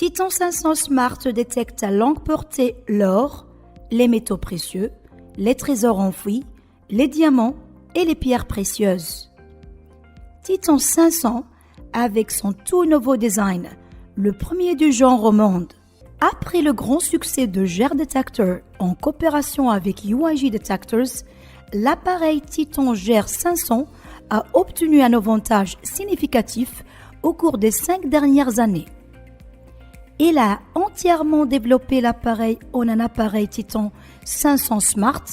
Titan 500 Smart détecte à longue portée l'or, les métaux précieux, les trésors enfouis, les diamants et les pierres précieuses. Titan 500, avec son tout nouveau design, le premier du genre au monde. Après le grand succès de GER Detector en coopération avec UIG Detectors, l'appareil Titan GER 500 a obtenu un avantage significatif au cours des 5 dernières années. Il a entièrement développé l'appareil en un appareil Titan 500 Smart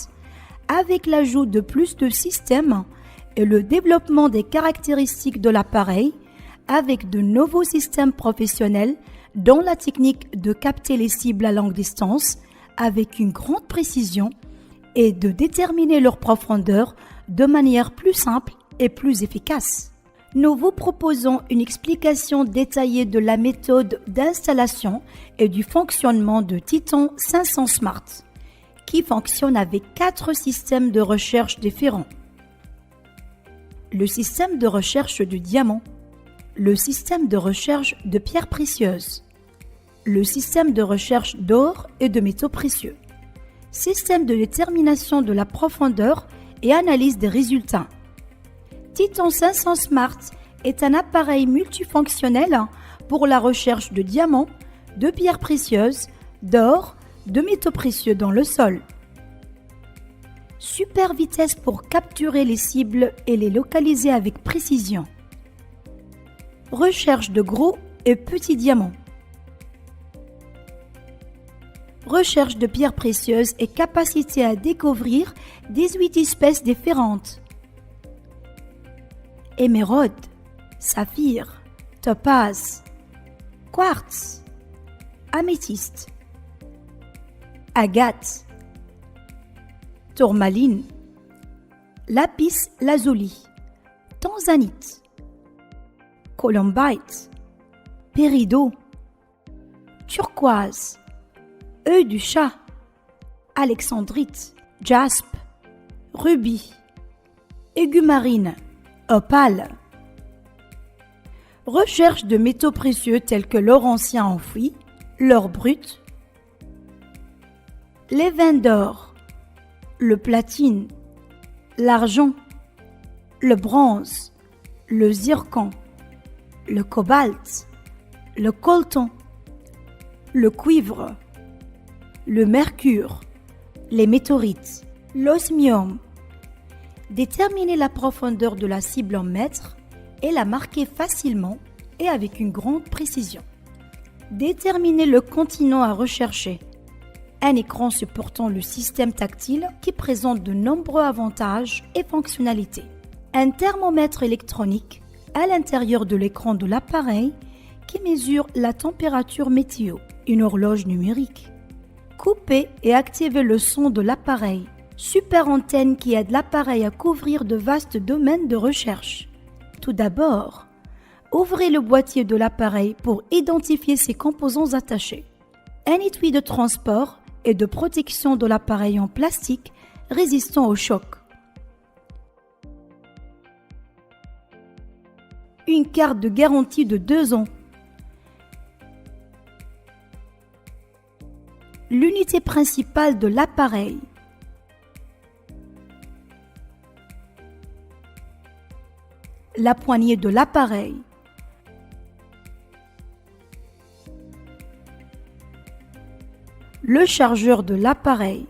avec l'ajout de plus de systèmes et le développement des caractéristiques de l'appareil avec de nouveaux systèmes professionnels dont la technique de capter les cibles à longue distance avec une grande précision et de déterminer leur profondeur de manière plus simple et plus efficace. Nous vous proposons une explication détaillée de la méthode d'installation et du fonctionnement de Titan 500 Smart, qui fonctionne avec 4 systèmes de recherche différents. Le système de recherche de diamants, le système de recherche de pierres précieuses, le système de recherche d'or et de métaux précieux, système de détermination de la profondeur et analyse des résultats. Titan 500 Smart est un appareil multifonctionnel pour la recherche de diamants, de pierres précieuses, d'or, de métaux précieux dans le sol. Super vitesse pour capturer les cibles et les localiser avec précision. Recherche de gros et petits diamants. Recherche de pierres précieuses et capacité à découvrir 18 espèces différentes. Émeraude, saphir, topaze, quartz, améthyste, agate, tourmaline, lapis lazuli, tanzanite, columbite, péridot, turquoise, œil du chat, alexandrite, jaspe, rubis, aigumarine, opale. Recherche de métaux précieux tels que l'or ancien enfoui, l'or brut, les veines d'or, le platine, l'argent, le bronze, le zircon, le cobalt, le coltan, le cuivre, le mercure, les météorites, l'osmium. Déterminer la profondeur de la cible en mètres et la marquer facilement et avec une grande précision. Déterminer le continent à rechercher. Un écran supportant le système tactile qui présente de nombreux avantages et fonctionnalités. Un thermomètre électronique à l'intérieur de l'écran de l'appareil qui mesure la température météo. Une horloge numérique. Couper et activer le son de l'appareil. Super antenne qui aide l'appareil à couvrir de vastes domaines de recherche. Tout d'abord, ouvrez le boîtier de l'appareil pour identifier ses composants attachés. Un étui de transport et de protection de l'appareil en plastique résistant au choc. Une carte de garantie de 2 ans. L'unité principale de l'appareil. La poignée de l'appareil. Le chargeur de l'appareil.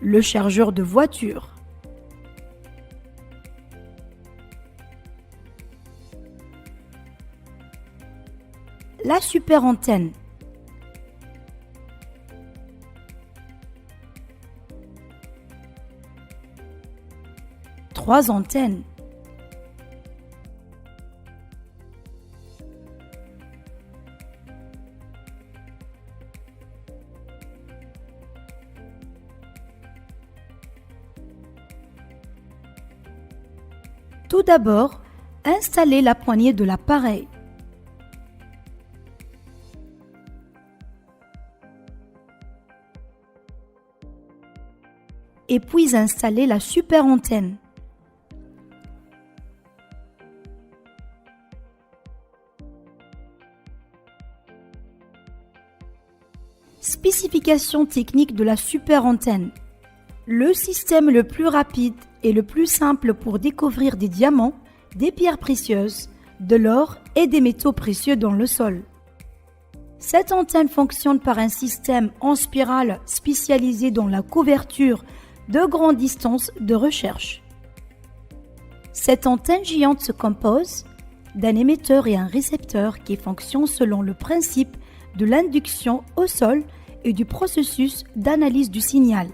Le chargeur de voiture. La super antenne. Trois antennes. Tout d'abord, installez la poignée de l'appareil. Et puis installez la super antenne. Spécification technique de la super antenne. Le système le plus rapide et le plus simple pour découvrir des diamants, des pierres précieuses, de l'or et des métaux précieux dans le sol. Cette antenne fonctionne par un système en spirale spécialisé dans la couverture de grandes distances de recherche. Cette antenne géante se compose d'un émetteur et un récepteur qui fonctionnent selon le principe de l'induction au sol et du processus d'analyse du signal.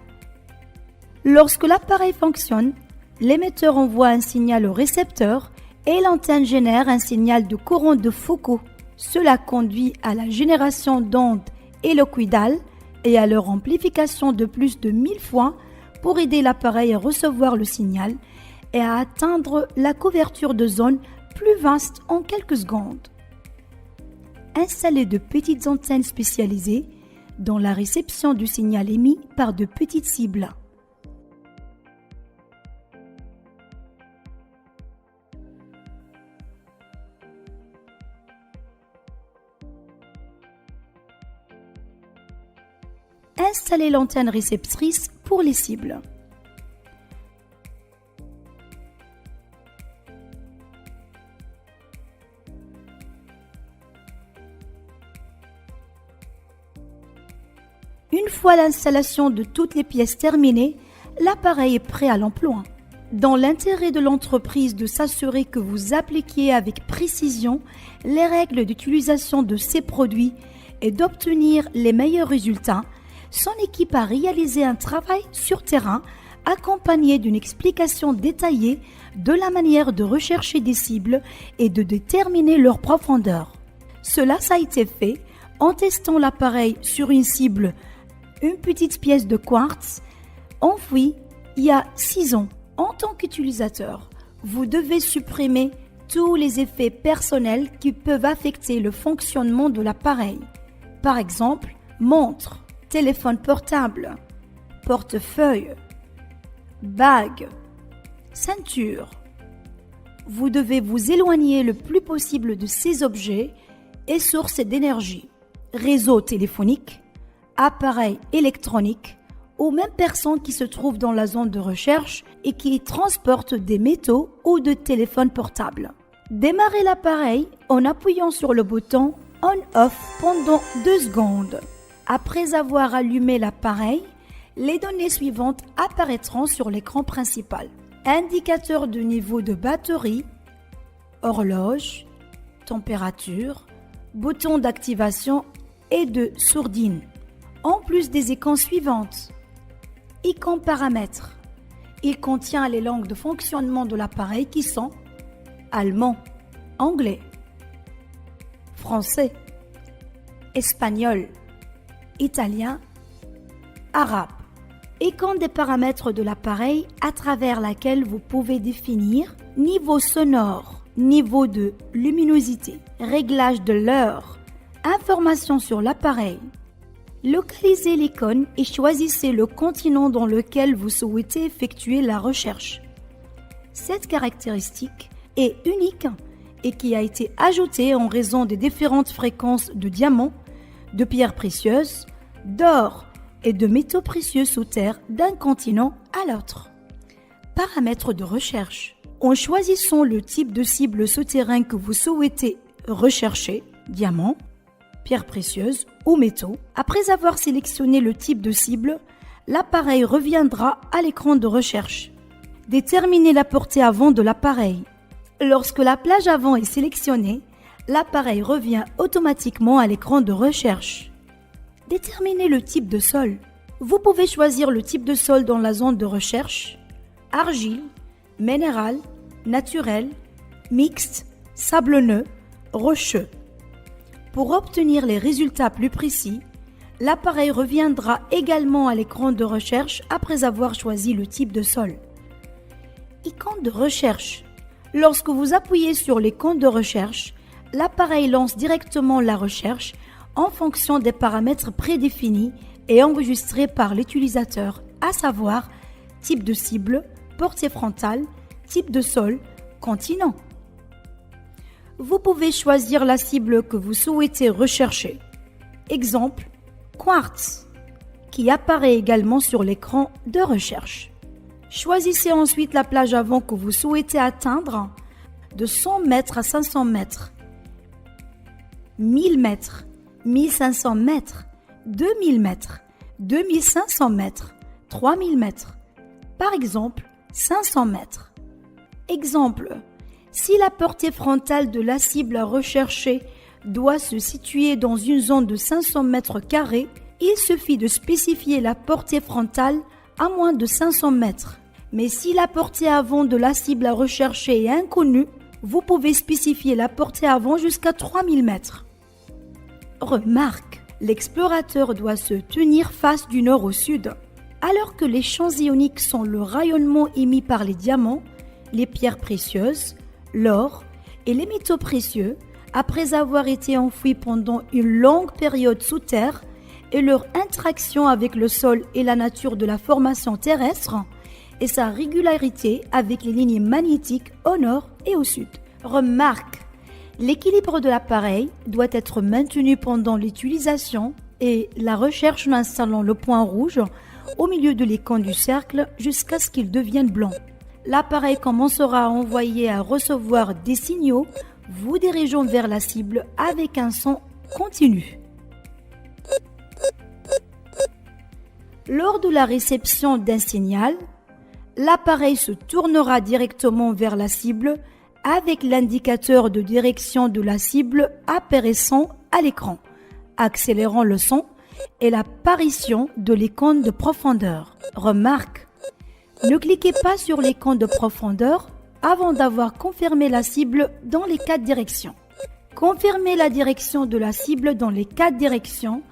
Lorsque l'appareil fonctionne, l'émetteur envoie un signal au récepteur et l'antenne génère un signal de courant de Foucault. Cela conduit à la génération d'ondes hélicoïdales et à leur amplification de plus de 1000 fois pour aider l'appareil à recevoir le signal et à atteindre la couverture de zones plus vastes en quelques secondes. Installer de petites antennes spécialisées dans la réception du signal émis par de petites cibles. Installer l'antenne réceptrice pour les cibles. Une fois l'installation de toutes les pièces terminée, l'appareil est prêt à l'emploi. Dans l'intérêt de l'entreprise de s'assurer que vous appliquiez avec précision les règles d'utilisation de ces produits et d'obtenir les meilleurs résultats, son équipe a réalisé un travail sur terrain accompagné d'une explication détaillée de la manière de rechercher des cibles et de déterminer leur profondeur. Cela a été fait en testant l'appareil sur une cible, une petite pièce de quartz enfouie il y a 6 ans. En tant qu'utilisateur, vous devez supprimer tous les effets personnels qui peuvent affecter le fonctionnement de l'appareil. Par exemple, montre, téléphone portable, portefeuille, bague, ceinture. Vous devez vous éloigner le plus possible de ces objets et sources d'énergie, réseau téléphonique, appareils électroniques ou même personnes qui se trouvent dans la zone de recherche et qui transportent des métaux ou de téléphones portables. Démarrez l'appareil en appuyant sur le bouton On/Off pendant 2 secondes. Après avoir allumé l'appareil, les données suivantes apparaîtront sur l'écran principal. Indicateur de niveau de batterie, horloge, température, bouton d'activation et de sourdine. En plus des icônes suivantes. Icône paramètres. Il contient les langues de fonctionnement de l'appareil qui sont allemand, anglais, français, espagnol, italien, arabe. Icône des paramètres de l'appareil à travers laquelle vous pouvez définir niveau sonore, niveau de luminosité, réglage de l'heure, informations sur l'appareil. Localisez l'icône et choisissez le continent dans lequel vous souhaitez effectuer la recherche. Cette caractéristique est unique et qui a été ajoutée en raison des différentes fréquences de diamants, de pierres précieuses, d'or et de métaux précieux sous terre d'un continent à l'autre. Paramètres de recherche. En choisissant le type de cible souterrain que vous souhaitez rechercher, diamants, pierres précieuses ou métaux, après avoir sélectionné le type de cible, l'appareil reviendra à l'écran de recherche. Déterminez la portée avant de l'appareil. Lorsque la plage avant est sélectionnée, l'appareil revient automatiquement à l'écran de recherche. Déterminez le type de sol. Vous pouvez choisir le type de sol dans la zone de recherche, argile, minéral, naturel, mixte, sablonneux, rocheux. Pour obtenir les résultats plus précis, l'appareil reviendra également à l'écran de recherche après avoir choisi le type de sol. Icône de recherche. Lorsque vous appuyez sur l'icône de recherche, l'appareil lance directement la recherche en fonction des paramètres prédéfinis et enregistrés par l'utilisateur, à savoir type de cible, portée frontale, type de sol, continent. Vous pouvez choisir la cible que vous souhaitez rechercher. Exemple, Quartz, qui apparaît également sur l'écran de recherche. Choisissez ensuite la plage avant que vous souhaitez atteindre de 100 mètres à 500 mètres, 1000 mètres, 1500 mètres, 2000 mètres, 2500 mètres, 3000 mètres. Par exemple, 500 mètres. Exemple, si la portée frontale de la cible à rechercher doit se situer dans une zone de 500 mètres carrés, il suffit de spécifier la portée frontale à moins de 500 mètres. Mais si la portée avant de la cible à rechercher est inconnue, vous pouvez spécifier la portée avant jusqu'à 3000 mètres. Remarque, l'explorateur doit se tenir face du nord au sud. Alors que les champs ioniques sont le rayonnement émis par les diamants, les pierres précieuses, l'or et les métaux précieux, après avoir été enfouis pendant une longue période sous terre, et leur interaction avec le sol et la nature de la formation terrestre, et sa régularité avec les lignes magnétiques au nord et au sud. Remarque, l'équilibre de l'appareil doit être maintenu pendant l'utilisation et la recherche en installant le point rouge au milieu de l'écran du cercle jusqu'à ce qu'il devienne blanc. L'appareil commencera à envoyer et à recevoir des signaux, vous dirigeant vers la cible avec un son continu. Lors de la réception d'un signal, l'appareil se tournera directement vers la cible avec l'indicateur de direction de la cible apparaissant à l'écran, accélérant le son et l'apparition de l'icône de profondeur. Remarque, ne cliquez pas sur l'icône de profondeur avant d'avoir confirmé la cible dans les 4 directions. Confirmez la direction de la cible dans les 4 directions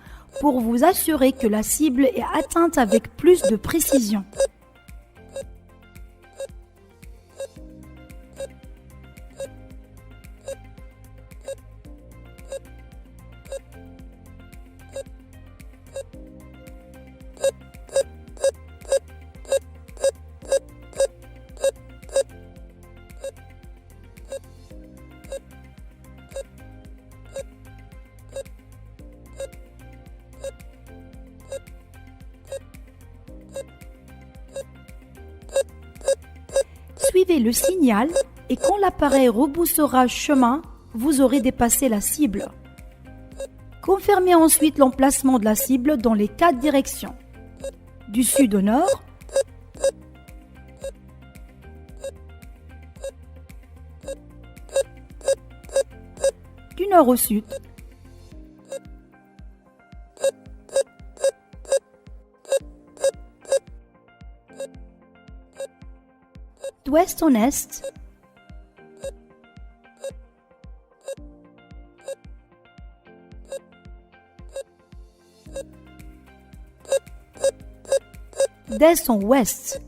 pour vous assurer que la cible est atteinte avec plus de précision. Suivez le signal et quand l'appareil rebroussera chemin, vous aurez dépassé la cible. Confirmez ensuite l'emplacement de la cible dans les 4 directions. Du sud au nord, du nord au sud, d'ouest en est, d'est en ouest,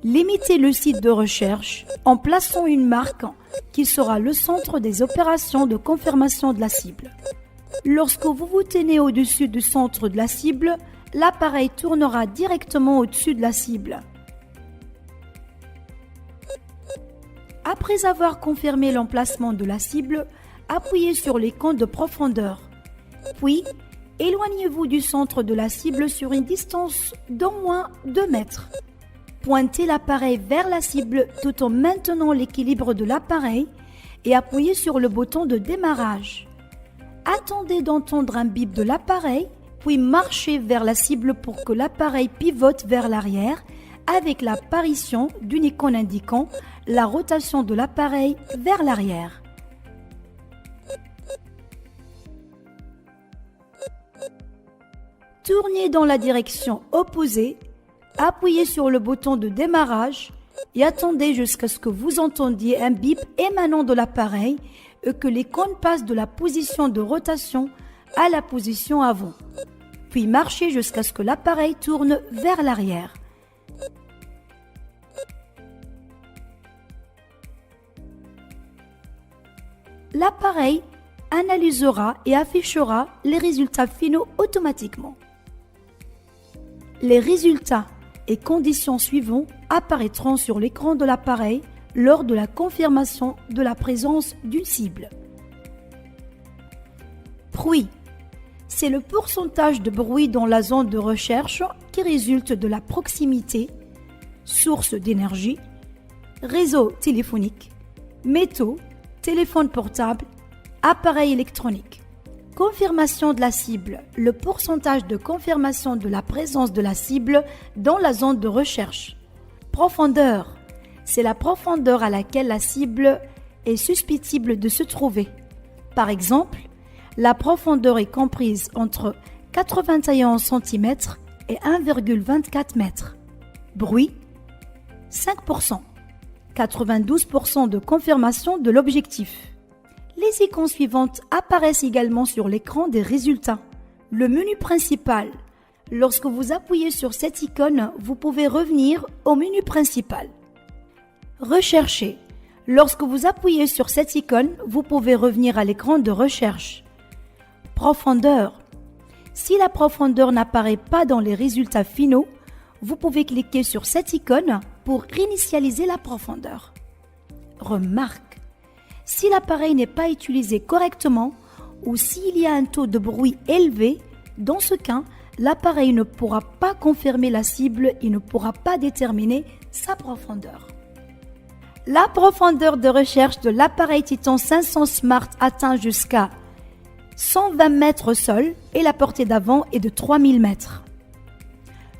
limitez le site de recherche en plaçant une marque qui sera le centre des opérations de confirmation de la cible. Lorsque vous vous tenez au-dessus du centre de la cible, l'appareil tournera directement au-dessus de la cible. Après avoir confirmé l'emplacement de la cible, appuyez sur l'icône de profondeur. Puis, éloignez-vous du centre de la cible sur une distance d'au moins 2 mètres. Pointez l'appareil vers la cible tout en maintenant l'équilibre de l'appareil et appuyez sur le bouton de démarrage. Attendez d'entendre un bip de l'appareil, puis marchez vers la cible pour que l'appareil pivote vers l'arrière avec l'apparition d'une icône indiquant la rotation de l'appareil vers l'arrière. Tournez dans la direction opposée, appuyez sur le bouton de démarrage et attendez jusqu'à ce que vous entendiez un bip émanant de l'appareil et que l'icône passe de la position de rotation à la position avant. Puis marchez jusqu'à ce que l'appareil tourne vers l'arrière. L'appareil analysera et affichera les résultats finaux automatiquement. Les résultats et conditions suivants apparaîtront sur l'écran de l'appareil lors de la confirmation de la présence d'une cible. Bruit. C'est le pourcentage de bruit dans la zone de recherche qui résulte de la proximité, source d'énergie, réseau téléphonique, métaux, téléphone portable, appareil électronique. Confirmation de la cible. Le pourcentage de confirmation de la présence de la cible dans la zone de recherche. Profondeur. C'est la profondeur à laquelle la cible est susceptible de se trouver. Par exemple, la profondeur est comprise entre 81 cm et 1,24 m. Bruit, 5%. 92% de confirmation de l'objectif. Les icônes suivantes apparaissent également sur l'écran des résultats. Le menu principal. Lorsque vous appuyez sur cette icône, vous pouvez revenir au menu principal. Rechercher. Lorsque vous appuyez sur cette icône, vous pouvez revenir à l'écran de recherche. Profondeur. Si la profondeur n'apparaît pas dans les résultats finaux, vous pouvez cliquer sur cette icône pour réinitialiser la profondeur. Remarque. Si l'appareil n'est pas utilisé correctement ou s'il y a un taux de bruit élevé, dans ce cas, l'appareil ne pourra pas confirmer la cible et ne pourra pas déterminer sa profondeur. La profondeur de recherche de l'appareil Titan 500 Smart atteint jusqu'à 120 mètres au sol et la portée d'avant est de 3000 mètres.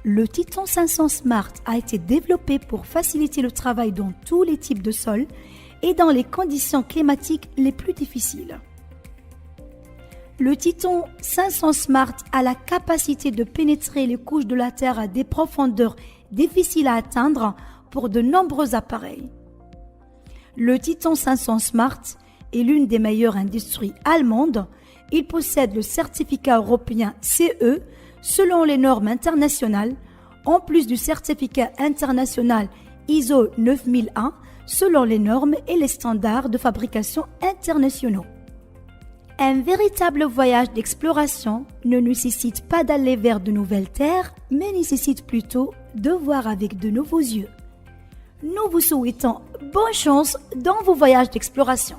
Le Titan 500 Smart a été développé pour faciliter le travail dans tous les types de sols et dans les conditions climatiques les plus difficiles. Le Titan 500 Smart a la capacité de pénétrer les couches de la Terre à des profondeurs difficiles à atteindre pour de nombreux appareils. Le Titan 500 Smart est l'une des meilleures industries allemandes. Il possède le certificat européen CE selon les normes internationales, en plus du certificat international ISO 9001 selon les normes et les standards de fabrication internationaux. Un véritable voyage d'exploration ne nécessite pas d'aller vers de nouvelles terres, mais nécessite plutôt de voir avec de nouveaux yeux. Nous vous souhaitons bonne chance dans vos voyages d'exploration.